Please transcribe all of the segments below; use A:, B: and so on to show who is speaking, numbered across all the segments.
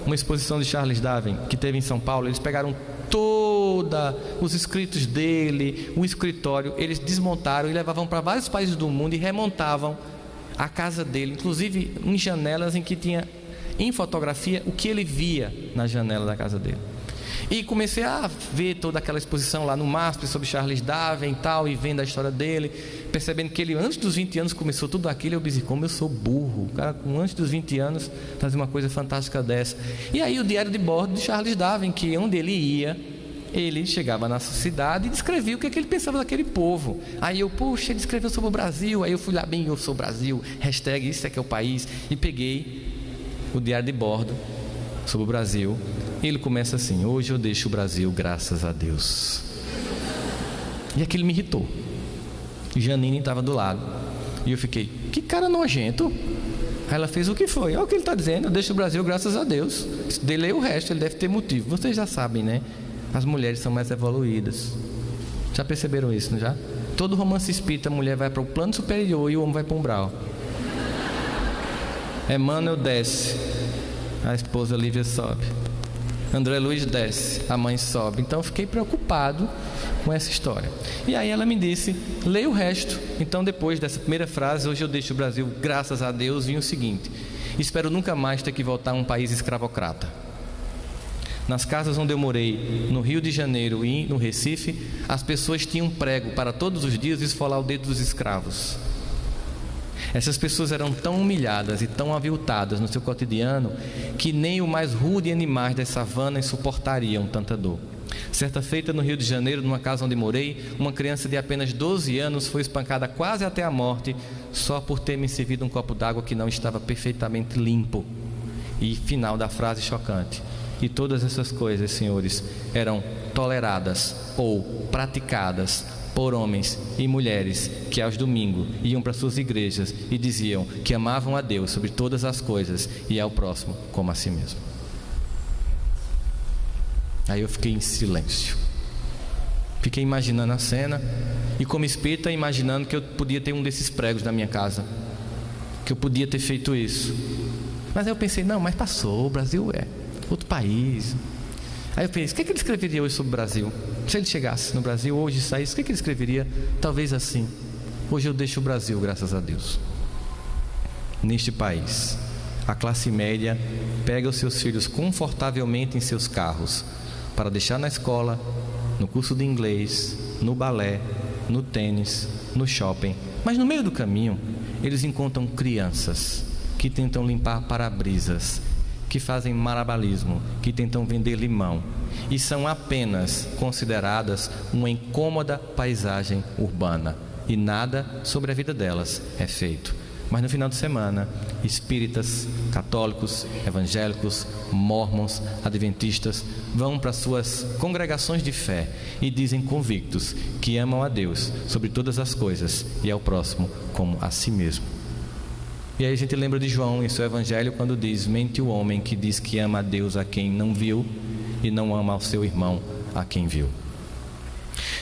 A: uma exposição de Charles Darwin que teve em São Paulo. Eles pegaram todos os escritos dele, o escritório, eles desmontaram e levavam para vários países do mundo e remontavam a casa dele, inclusive em janelas em que tinha em fotografia o que ele via na janela da casa dele. E comecei a ver toda aquela exposição lá no MASP sobre Charles Darwin e tal, e vendo a história dele, percebendo que ele antes dos 20 anos começou tudo aquilo. Eu disse, como eu sou burro, o cara com antes dos 20 anos fazia uma coisa fantástica dessa. E aí o diário de bordo de Charles Darwin, que onde ele ia, ele chegava na cidade e descrevia o que ele pensava daquele povo. Aí eu, poxa, ele escreveu sobre o Brasil. Aí eu fui lá, bem, eu sou Brasil, hashtag isso é que é o país, e peguei o diário de bordo sobre o Brasil. Ele começa assim: hoje eu deixo o Brasil, graças a Deus. E aquilo me irritou. Janine estava do lado e eu fiquei, que cara nojento. Aí ela fez, o que foi? Olha o que ele está dizendo, eu deixo o Brasil, graças a Deus. Delei o resto, ele deve ter motivo. Vocês já sabem, né? As mulheres são mais evoluídas. Já perceberam isso, não já? Todo romance espírita, a mulher vai para o plano superior e o homem vai para o umbral. Emmanuel desce, a esposa Lívia sobe. André Luiz desce, a mãe sobe. Então eu fiquei preocupado com essa história. E aí ela me disse, leia o resto. Então depois dessa primeira frase, hoje eu deixo o Brasil, graças a Deus, vinha o seguinte: espero nunca mais ter que voltar a um país escravocrata. Nas casas onde eu morei, no Rio de Janeiro e no Recife, as pessoas tinham um prego para todos os dias esfolar o dedo dos escravos. Essas pessoas eram tão humilhadas e tão aviltadas no seu cotidiano que nem o mais rude animais das savanas suportariam tanta dor. Certa feita no Rio de Janeiro, numa casa onde morei, uma criança de apenas 12 anos foi espancada quase até a morte só por ter me servido um copo d'água que não estava perfeitamente limpo. E final da frase chocante: e todas essas coisas, senhores, eram toleradas ou praticadas por homens e mulheres que aos domingos iam para suas igrejas e diziam que amavam a Deus sobre todas as coisas e ao próximo como a si mesmo. Aí eu fiquei em silêncio, fiquei imaginando a cena, e como espírita imaginando que eu podia ter um desses pregos na minha casa, que eu podia ter feito isso. Mas aí eu pensei, não, mas passou, o Brasil é outro país. Aí eu pensei, o que ele escreveria hoje sobre o Brasil? Se ele chegasse no Brasil hoje e saísse, o que ele escreveria? Talvez assim: hoje eu deixo o Brasil, graças a Deus. Neste país, a classe média pega os seus filhos confortavelmente em seus carros para deixar na escola, no curso de inglês, no balé, no tênis, no shopping. Mas no meio do caminho, eles encontram crianças que tentam limpar para-brisas, que fazem malabarismo, que tentam vender limão, e são apenas consideradas uma incômoda paisagem urbana, e nada sobre a vida delas é feito. Mas no final de semana, espíritas, católicos, evangélicos, mórmons, adventistas vão para suas congregações de fé e dizem convictos que amam a Deus sobre todas as coisas e ao próximo como a si mesmo. E aí a gente lembra de João em seu evangelho quando diz: mente o homem que diz que ama a Deus a quem não viu e não ama ao seu irmão a quem viu.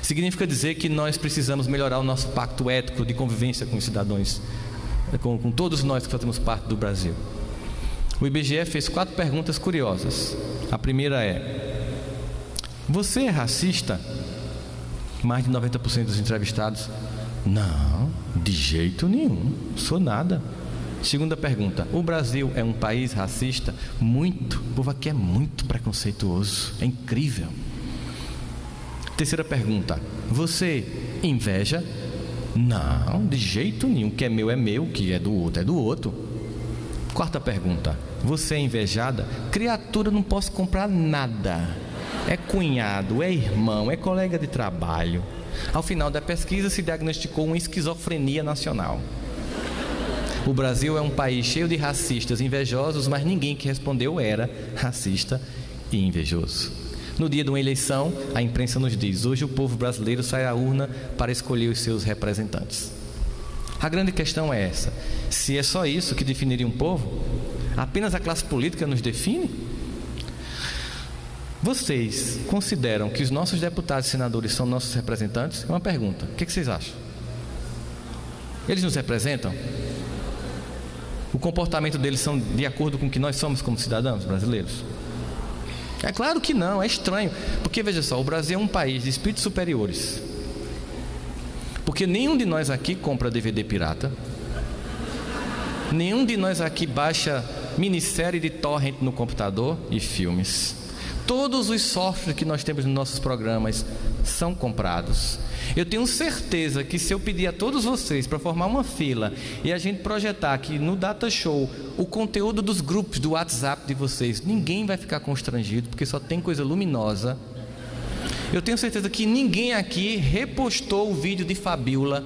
A: Significa dizer que nós precisamos melhorar o nosso pacto ético de convivência com os cidadãos, com todos nós que fazemos parte do Brasil. O IBGE fez 4 perguntas curiosas. A primeira é: você é racista? Mais de 90% dos entrevistados: não, de jeito nenhum, sou nada. Segunda pergunta: o Brasil é um país racista? Muito, o povo aqui é muito preconceituoso, é incrível. Terceira pergunta: você inveja? Não, de jeito nenhum, o que é meu, o que é do outro é do outro. Quarta pergunta: você é invejada? Criatura, não posso comprar nada, é cunhado, é irmão, é colega de trabalho. Ao final da pesquisa se diagnosticou uma esquizofrenia nacional. O Brasil é um país cheio de racistas invejosos, mas ninguém que respondeu era racista e invejoso. No dia de uma eleição, a imprensa nos diz: hoje o povo brasileiro sai à urna para escolher os seus representantes. A grande questão é essa: se é só isso que definiria um povo, apenas a classe política nos define? Vocês consideram que os nossos deputados e senadores são nossos representantes? É uma pergunta. O que vocês acham? Eles nos representam? O comportamento deles são de acordo com o que nós somos como cidadãos brasileiros? É claro que não, é estranho. Porque veja só, o Brasil é um país de espíritos superiores. Porque nenhum de nós aqui compra DVD pirata. Nenhum de nós aqui baixa minissérie de torrent no computador e filmes. Todos os softwares que nós temos nos nossos programas são comprados. Eu tenho certeza que se eu pedir a todos vocês para formar uma fila e a gente projetar aqui no Data Show o conteúdo dos grupos do WhatsApp de vocês, ninguém vai ficar constrangido, porque só tem coisa luminosa. Eu tenho certeza que ninguém aqui repostou o vídeo de Fabiola,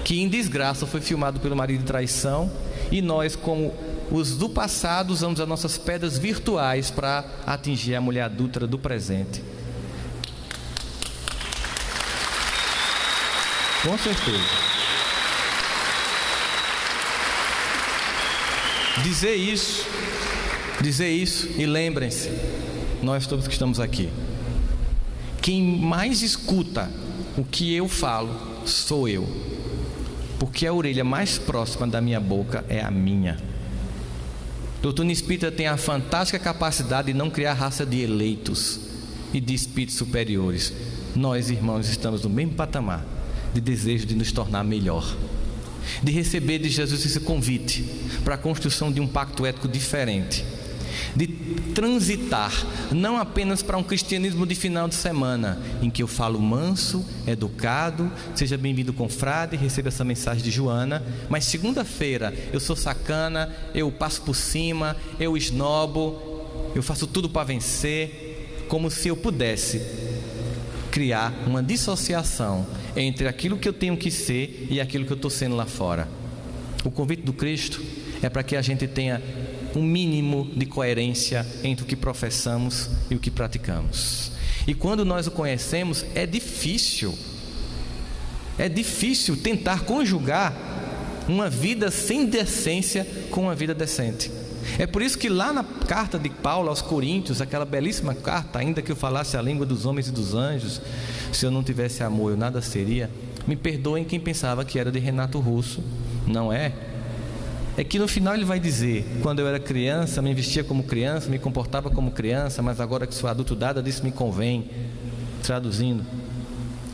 A: que em desgraça foi filmado pelo marido de traição, e nós, como os do passado, usamos as nossas pedras virtuais para atingir a mulher adúltera do presente. Com certeza. Dizer isso e lembrem-se, nós todos que estamos aqui, quem mais escuta o que eu falo sou eu, porque a orelha mais próxima da minha boca é a minha. Doutrina Espírita tem a fantástica capacidade de não criar raça de eleitos e de espíritos superiores. Nós, irmãos, estamos no mesmo patamar de desejo de nos tornar melhor, de receber de Jesus esse convite para a construção de um pacto ético diferente, de transitar não apenas para um cristianismo de final de semana, em que eu falo manso, educado, seja bem-vindo confrade, receba essa mensagem de Joana, mas segunda-feira eu sou sacana, eu passo por cima, eu esnobo, eu faço tudo para vencer, como se eu pudesse criar uma dissociação entre aquilo que eu tenho que ser e aquilo que eu estou sendo lá fora. O convite do Cristo é para que a gente tenha um mínimo de coerência entre o que professamos e o que praticamos. E quando nós o conhecemos, é difícil tentar conjugar uma vida sem decência com uma vida decente. É por isso que lá na carta de Paulo aos Coríntios, aquela belíssima carta, ainda que eu falasse a língua dos homens e dos anjos, se eu não tivesse amor eu nada seria. Me perdoem quem pensava que era de Renato Russo, não é? É que no final ele vai dizer: quando eu era criança, me vestia como criança, me comportava como criança, mas agora que sou adulto, nada disso me convém. Traduzindo,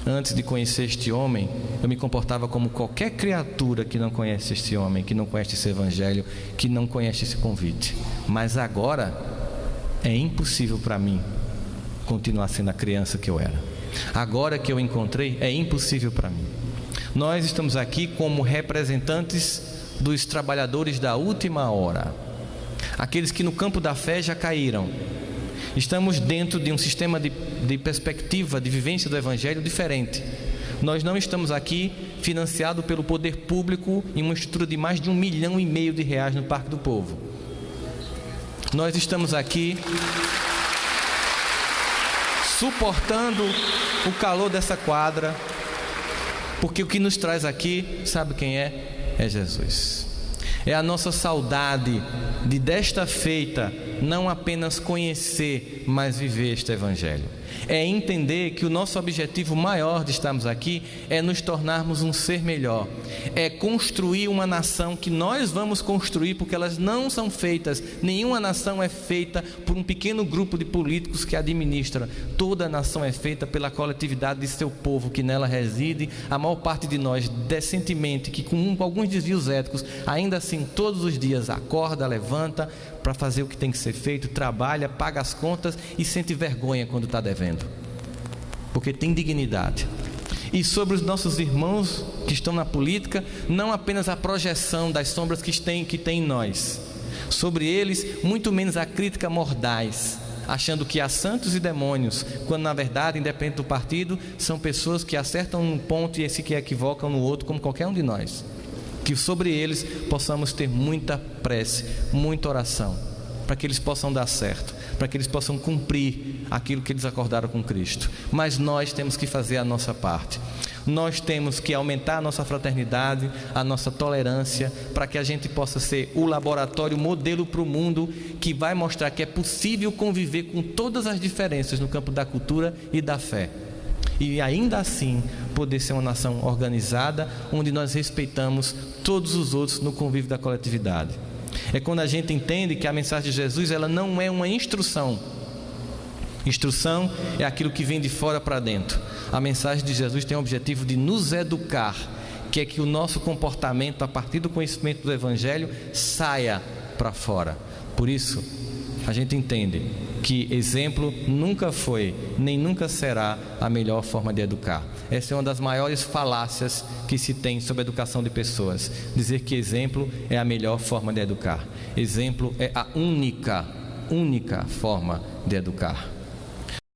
A: antes de conhecer este homem, eu me comportava como qualquer criatura que não conhece este homem, que não conhece esse evangelho, que não conhece esse convite. Mas agora é impossível para mim continuar sendo a criança que eu era. Agora que eu encontrei, é impossível para mim. Nós estamos aqui como representantes dos trabalhadores da última hora, aqueles que no campo da fé já caíram. Estamos dentro de um sistema de perspectiva, de vivência do Evangelho diferente. Nós não estamos aqui financiados pelo poder público em uma estrutura de mais de R$1,5 milhão de reais no Parque do Povo. Nós estamos aqui suportando o calor dessa quadra, porque o que nos traz aqui, sabe quem é? É Jesus. É a nossa saudade de desta feita não apenas conhecer, mas viver este Evangelho. É entender que o nosso objetivo maior de estarmos aqui é nos tornarmos um ser melhor. É construir uma nação que nós vamos construir, porque elas não são feitas, nenhuma nação é feita por um pequeno grupo de políticos que administra. Toda a nação é feita pela coletividade de seu povo que nela reside. A maior parte de nós, decentemente, que com alguns desvios éticos, ainda assim todos os dias acorda, levanta para fazer o que tem que ser feito, trabalha, paga as contas e sente vergonha quando está devendo, porque tem dignidade. E sobre os nossos irmãos que estão na política, não apenas a projeção das sombras que tem em nós, sobre eles muito menos a crítica mordaz, achando que há santos e demônios, quando na verdade, independente do partido, são pessoas que acertam num ponto e se equivocam no outro, como qualquer um de nós. Que sobre eles possamos ter muita prece, muita oração, para que eles possam dar certo, para que eles possam cumprir aquilo que eles acordaram com Cristo. Mas nós temos que fazer a nossa parte. Nós temos que aumentar a nossa fraternidade, a nossa tolerância, para que a gente possa ser o laboratório modelo para o mundo, que vai mostrar que é possível conviver com todas as diferenças no campo da cultura e da fé. E ainda assim poder ser uma nação organizada, onde nós respeitamos todos os outros no convívio da coletividade. É quando a gente entende que a mensagem de Jesus, ela não é uma instrução. Instrução é aquilo que vem de fora para dentro. A mensagem de Jesus tem o objetivo de nos educar, que é que o nosso comportamento, a partir do conhecimento do Evangelho, saia para fora. Por isso, a gente entende que exemplo nunca foi, nem nunca será a melhor forma de educar. Essa é uma das maiores falácias que se tem sobre a educação de pessoas. Dizer que exemplo é a melhor forma de educar. Exemplo é a única forma de educar.